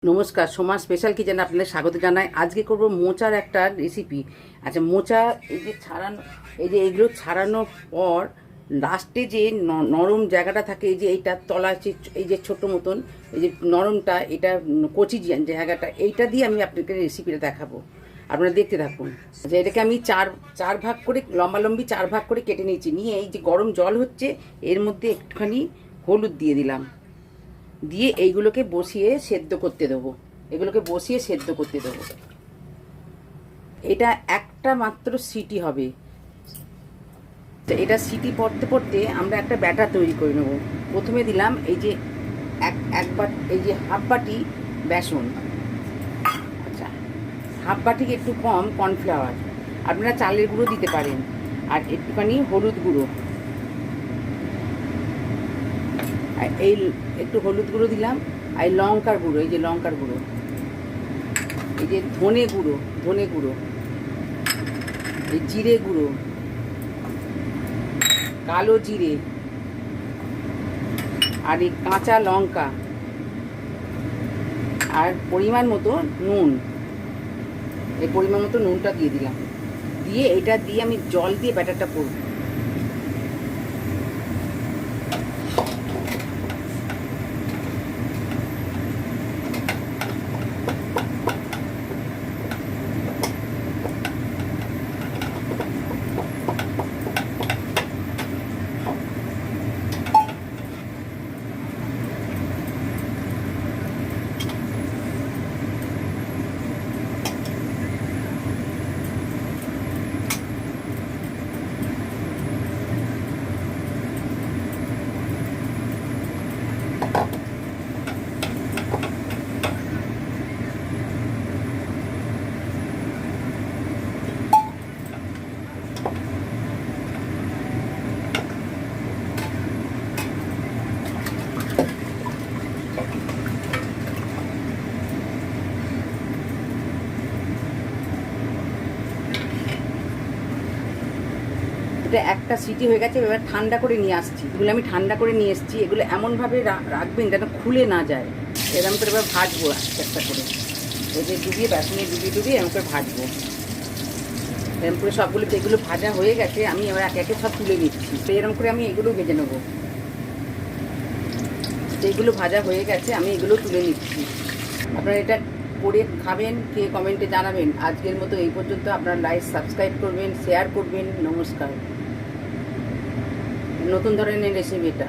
নমস্কার, সোমা স্পেশাল কিচেনে আপনাদের স্বাগত জানাই। আজকে করব মোচার একটা রেসিপি। আচ্ছা, মোচা এই যে ছাড়ানো, এইগুলো ছাড়ানোর পর লাস্টে যে নরম জায়গাটা থাকে, এই যে এইটা তলা, এই যে ছোট মতন এই যে নরমটা, এটা কচি জায়গাটা, এইটা দিয়ে আমি আপনাকে রেসিপিটা দেখাবো। আপনারা দেখতে থাকুন। আচ্ছা, এটাকে আমি চার ভাগ করে, লম্বালম্বি 4 ভাগ করে কেটে নিয়েছি। নিয়ে এই যে গরম জল হচ্ছে, এর মধ্যে একটুখানি হলুদ দিয়ে দিলাম, দিয়ে এইগুলোকে বসিয়ে সেদ্ধ করতে দেবো। এটা একটা মাত্র সিটি হবে। এটা সিটি পড়তে পড়তে আমরা একটা ব্যাটার তৈরি করে নেব। প্রথমে দিলাম এই যে এই যে হাফ বাটি বেসন। আচ্ছা, হাফ বাটিকে একটু কম কর্নফ্লাওয়ার, আপনারা চালের গুঁড়ো দিতে পারেন, আর একটুখানি হলুদ গুঁড়ো, এই একটু হলুদ গুঁড়ো দিলাম, আর লঙ্কার গুঁড়ো, এই যে লঙ্কার গুঁড়ো, এই যে ধনে গুঁড়ো, এই জিরে গুঁড়ো, কালো জিরে, আর এই কাঁচা লঙ্কা, আর পরিমাণ মতো নুন, এই পরিমাণ মতো নুনটা দিয়ে দিলাম। দিয়ে এটা দিয়ে আমি জল দিয়ে ব্যাটারটা করব। এটা একটা সিটি হয়ে গেছে, এবার ঠান্ডা করে নিয়ে আসছি। এগুলো আমি ঠান্ডা করে নিয়ে এসেছি। এগুলো এমনভাবে রাখবেন যেন খুলে না যায়। এরকম করে এবার ভাজবো একটা করে, এই যে বেসনে ডুবিয়ে এরকম করে ভাজবো। এরকম করে সবগুলো, এগুলো ভাজা হয়ে গেছে, আমি এবার একে একে সব তুলে নিচ্ছি। তো এরকম করে আমি এগুলো ভেজে নেবো। এইগুলো ভাজা হয়ে গেছে, আমি এগুলো তুলে নিচ্ছি। আপনারা এটা করে খাবেন, খেয়ে কমেন্টে জানাবেন। আজকের মতো এই পর্যন্ত। আপনারা লাইক, সাবস্ক্রাইব করবেন, শেয়ার করবেন। নমস্কার। নতুন ধরনের রেসিপি এটা।